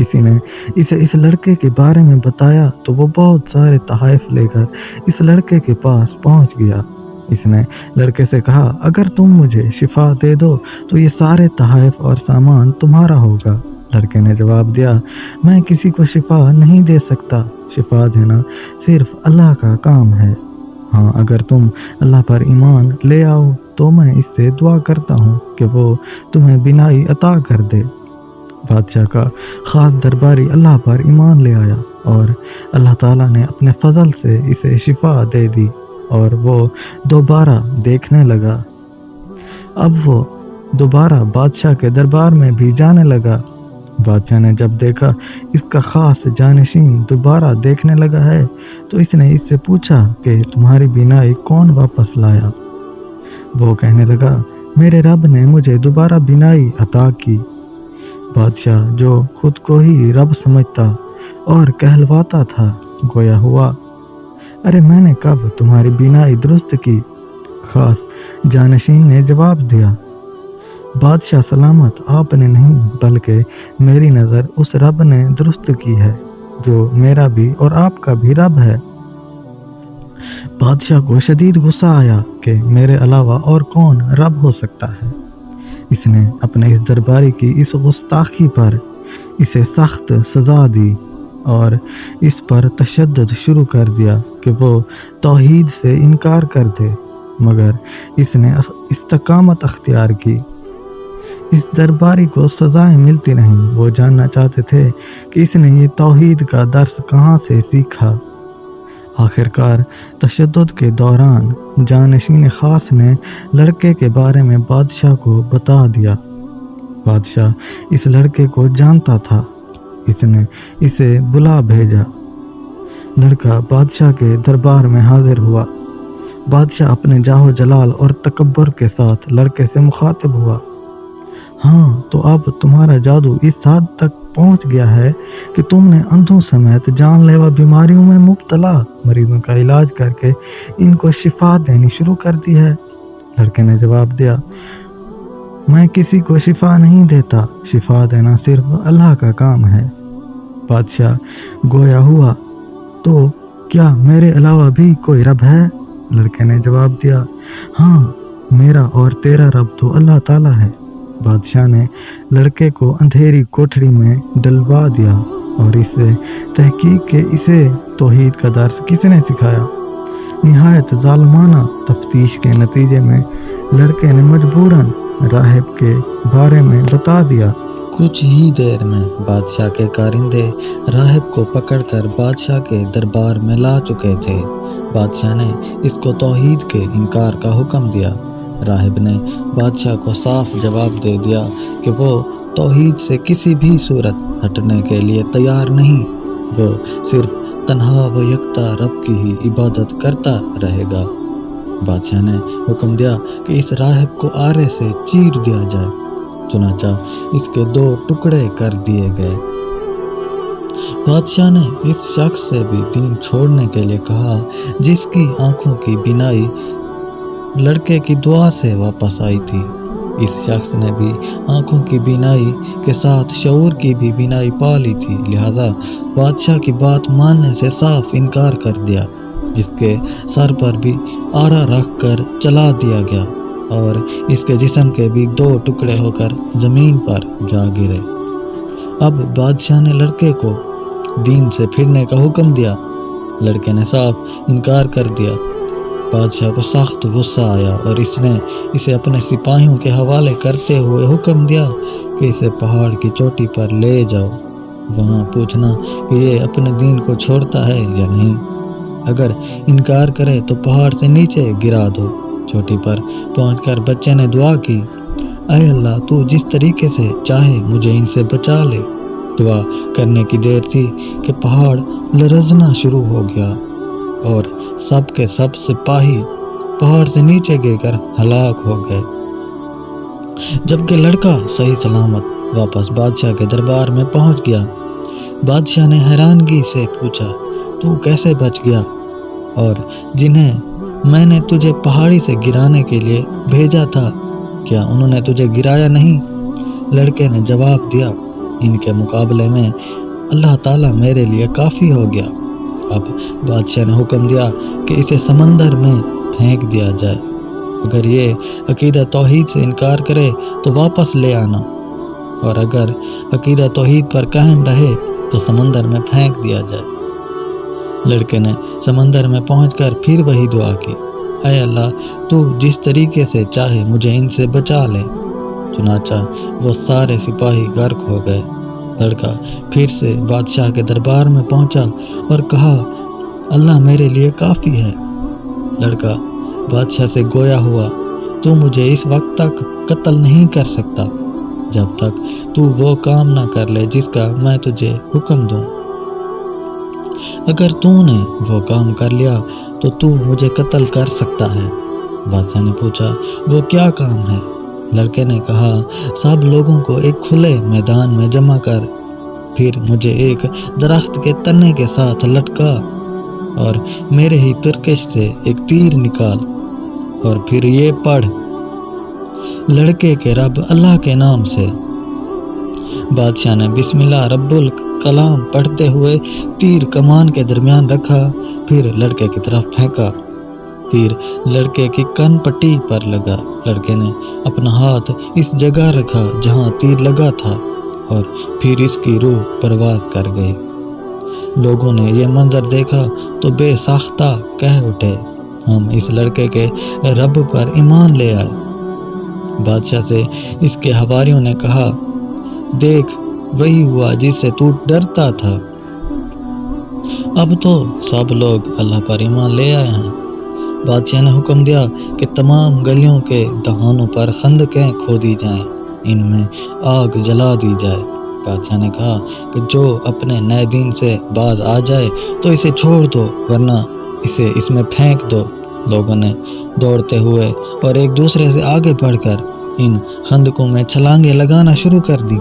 کسی نے اسے اس لڑکے کے بارے میں بتایا تو وہ بہت سارے تحائف لے کر اس لڑکے کے پاس پہنچ گیا۔ اس نے لڑکے سے کہا، اگر تم مجھے شفا دے دو تو یہ سارے تحائف اور سامان تمہارا ہوگا۔ لڑکے نے جواب دیا، میں کسی کو شفا نہیں دے سکتا، شفا دینا صرف اللہ کا کام ہے۔ ہاں، اگر تم اللہ پر ایمان لے آؤ تو میں اس سے دعا کرتا ہوں کہ وہ تمہیں بینائی عطا کر دے۔ بادشاہ کا خاص درباری اللہ پر ایمان لے آیا اور اللہ تعالیٰ نے اپنے فضل سے اسے شفا دے دی اور وہ دوبارہ دیکھنے لگا۔ اب وہ دوبارہ بادشاہ کے دربار میں بھی جانے لگا۔ بادشاہ نے جب دیکھا اس کا خاص جانشین دوبارہ دیکھنے لگا ہے تو اس نے اس سے پوچھا کہ تمہاری بینائی کون واپس لایا؟ وہ کہنے لگا، میرے رب نے مجھے دوبارہ بینائی عطا کی۔ بادشاہ جو خود کو ہی رب سمجھتا اور کہلواتا تھا، گویا ہوا، ارے میں نے کب تمہاری بینائی درست کی؟ خاص جانشین نے جواب دیا، بادشاہ سلامت، آپ نے نہیں بلکہ میری نظر اس رب نے درست کی ہے جو میرا بھی اور آپ کا بھی رب ہے۔ بادشاہ کو شدید غصہ آیا کہ میرے علاوہ اور کون رب ہو سکتا ہے۔ اس نے اپنے اس درباری کی اس گستاخی پر اسے سخت سزا دی اور اس پر تشدد شروع کر دیا کہ وہ توحید سے انکار کر دے، مگر اس نے استقامت اختیار کی۔ اس درباری کو سزائیں ملتی نہیں، وہ جاننا چاہتے تھے کہ اس نے یہ توحید کا درس کہاں سے سیکھا۔ آخرکار تشدد کے دوران جانشین خاص نے لڑکے کے بارے میں بادشاہ کو بتا دیا۔ بادشاہ اس لڑکے کو جانتا تھا، اس نے اسے بلا بھیجا۔ لڑکا بادشاہ کے دربار میں حاضر ہوا۔ بادشاہ اپنے جاہ جلال اور تکبر کے ساتھ لڑکے سے مخاطب ہوا، ہاں تو اب تمہارا جادو اس حد تک پہنچ گیا ہے کہ تم نے اندھوں سمیت جان لیوا بیماریوں میں مبتلا مریضوں کا علاج کر کے ان کو شفا دینی شروع کر دی ہے۔ لڑکے نے جواب دیا، میں کسی کو شفا نہیں دیتا، شفا دینا صرف اللہ کا کام ہے۔ بادشاہ گویا ہوا، تو کیا میرے علاوہ بھی کوئی رب ہے؟ لڑکے نے جواب دیا، ہاں، میرا اور تیرا رب تو اللہ تعالیٰ ہے۔ بادشاہ نے لڑکے کو اندھیری کوٹھری میں ڈلوا دیا اور اس سے تحقیق کہ اسے توحید کا درس کس نے سکھایا۔ نہایت ظالمانہ تفتیش کے نتیجے میں لڑکے نے مجبوراً راہب کے بارے میں بتا دیا۔ کچھ ہی دیر میں بادشاہ کے کارندے راہب کو پکڑ کر بادشاہ کے دربار میں لا چکے تھے۔ بادشاہ نے اس کو توحید کے انکار کا حکم دیا۔ راہب نے بادشاہ کو صاف جواب دے دیا کہ وہ توحید سے کسی بھی صورت ہٹنے کے لیے تیار نہیں، وہ صرف تنہا و یکتا رب کی ہی عبادت کرتا رہے گا۔ بادشاہ نے حکم دیا کہ اس راہب کو آرے سے چیر دیا جائے، چنانچہ اس کے 2 ٹکڑے کر دیے گئے۔ بادشاہ نے اس شخص سے بھی دین چھوڑنے کے لیے کہا جس کی آنکھوں کی بینائی لڑکے کی دعا سے واپس آئی تھی۔ اس شخص نے بھی آنکھوں کی بینائی کے ساتھ شعور کی بھی بینائی پا لی تھی، لہذا بادشاہ کی بات ماننے سے صاف انکار کر دیا۔ اس کے سر پر بھی آرا رکھ کر چلا دیا گیا اور اس کے جسم کے بھی 2 ٹکڑے ہو کر زمین پر جا گرے۔ اب بادشاہ نے لڑکے کو دین سے پھرنے کا حکم دیا۔ لڑکے نے صاف انکار کر دیا۔ بادشاہ کو سخت غصہ آیا اور اس نے اسے اپنے سپاہیوں کے حوالے کرتے ہوئے حکم دیا کہ اسے پہاڑ کی چوٹی پر لے جاؤ، وہاں پوچھنا کہ یہ اپنے دین کو چھوڑتا ہے یا نہیں۔ اگر انکار کرے تو پہاڑ سے نیچے گرا دو۔ چوٹی پر پہنچ کر بچے نے دعا کی، اے اللہ، تو جس طریقے سے چاہے مجھے ان سے بچا لے۔ دعا کرنے کی دیر تھی کہ پہاڑ لرزنا شروع ہو گیا اور سب کے سب سپاہی پہاڑ سے نیچے گر کر ہلاک ہو گئے، جبکہ لڑکا صحیح سلامت واپس بادشاہ کے دربار میں پہنچ گیا۔ بادشاہ نے حیرانگی سے پوچھا، تو کیسے بچ گیا؟ اور جنہیں میں نے تجھے پہاڑی سے گرانے کے لیے بھیجا تھا، کیا انہوں نے تجھے گرایا نہیں؟ لڑکے نے جواب دیا، ان کے مقابلے میں اللہ تعالیٰ میرے لیے کافی ہو گیا۔ اب بادشاہ نے حکم دیا کہ اسے سمندر میں پھینک دیا جائے، اگر یہ عقیدہ توحید سے انکار کرے تو واپس لے آنا، اور اگر عقیدہ توحید پر قائم رہے تو سمندر میں پھینک دیا جائے۔ لڑکے نے سمندر میں پہنچ کر پھر وہی دعا کی، اے اللہ تو جس طریقے سے چاہے مجھے ان سے بچا لے۔ چنانچہ وہ سارے سپاہی غرق ہو گئے۔ لڑکا پھر سے بادشاہ کے دربار میں پہنچا اور کہا، اللہ میرے لیے کافی ہے۔ لڑکا بادشاہ سے گویا ہوا، تو مجھے اس وقت تک قتل نہیں کر سکتا جب تک تو وہ کام نہ کر لے جس کا میں تجھے حکم دوں۔ اگر تو نے وہ کام کر لیا تو مجھے قتل کر سکتا ہے۔ بادشاہ نے پوچھا، وہ کیا کام ہے؟ لڑکے نے کہا، سب لوگوں کو ایک کھلے میدان میں جمع کر، پھر مجھے ایک درخت کے تنے کے ساتھ لٹکا اور میرے ہی ترکش سے ایک تیر نکال، اور پھر یہ پڑھ، لڑکے کے رب اللہ کے نام سے۔ بادشاہ نے بسم اللہ رب الکلام پڑھتے ہوئے تیر کمان کے درمیان رکھا، پھر لڑکے کی طرف پھینکا۔ تیر لڑکے کی کن پٹی پر لگا۔ لڑکے نے اپنا ہاتھ اس جگہ رکھا جہاں تیر لگا تھا، اور پھر اس کی روح پرواز کر گئی۔ لوگوں نے یہ منظر دیکھا تو بے ساختہ کہہ اٹھے، ہم اس لڑکے کے رب پر ایمان لے آئے۔ بادشاہ سے اس کے حواریوں نے کہا، دیکھ وہی ہوا جس سے تو ڈرتا تھا، اب تو سب لوگ اللہ پر ایمان لے آئے ہیں۔ بادشاہ نے حکم دیا کہ تمام گلیوں کے دہانوں پر خندقیں کھودی جائیں، ان میں آگ جلا دی جائے۔ بادشاہ نے کہا کہ جو اپنے نئے دین سے باز آ جائے تو اسے چھوڑ دو، ورنہ اسے اس میں پھینک دو۔ لوگوں نے دوڑتے ہوئے اور ایک دوسرے سے آگے بڑھ کر ان خندقوں میں چھلانگیں لگانا شروع کر دی۔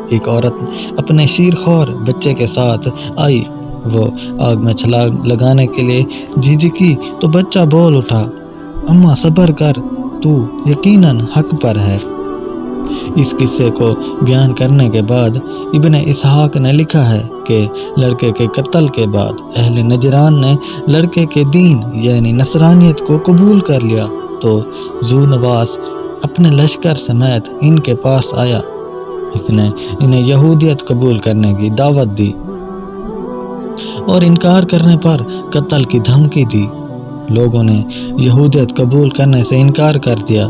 ایک عورت اپنے شیرخوار بچے کے ساتھ آئی، وہ آگ میں چھلانگ لگانے کے لیے جھجکی تو بچہ بول اٹھا، اماں صبر کر، تو یقیناً حق پر ہے۔ اس قصے کو بیان کرنے کے بعد ابن اسحاق نے لکھا ہے کہ لڑکے کے قتل کے بعد اہل نجران نے لڑکے کے دین یعنی نصرانیت کو قبول کر لیا تو ذو نواس اپنے لشکر سمیت ان کے پاس آیا۔ اس نے انہیں یہودیت قبول کرنے کی دعوت دی اور انکار کرنے پر قتل کی دھمکی دی۔ لوگوں نے یہودیت قبول کرنے سے انکار کر دیا،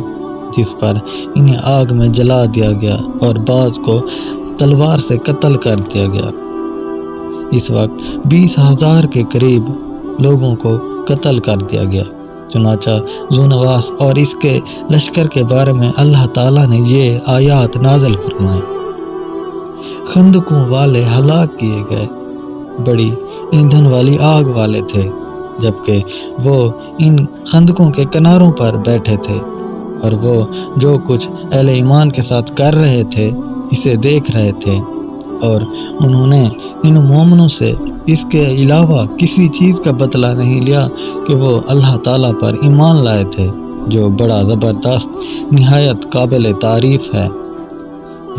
جس پر انہیں آگ میں جلا دیا گیا اور بعض کو تلوار سے قتل کر دیا گیا۔ اس وقت 20,000 کے قریب لوگوں کو قتل کر دیا گیا۔ چنانچہ ذو نواس اور اس کے لشکر کے بارے میں اللہ تعالیٰ نے یہ آیات نازل فرمائے، خندقوں والے ہلاک کیے گئے، بڑی ایندھن والی آگ والے تھے، جبکہ وہ ان خندقوں کے کناروں پر بیٹھے تھے، اور وہ جو کچھ اہل ایمان کے ساتھ کر رہے تھے اسے دیکھ رہے تھے، اور انہوں نے ان مومنوں سے اس کے علاوہ کسی چیز کا بدلہ نہیں لیا کہ وہ اللہ تعالیٰ پر ایمان لائے تھے، جو بڑا زبردست نہایت قابل تعریف ہے۔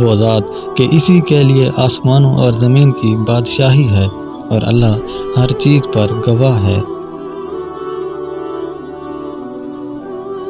وہ ذات کہ اسی کے لیے آسمانوں اور زمین کی بادشاہی ہے، اور اللہ ہر چیز پر گواہ ہے۔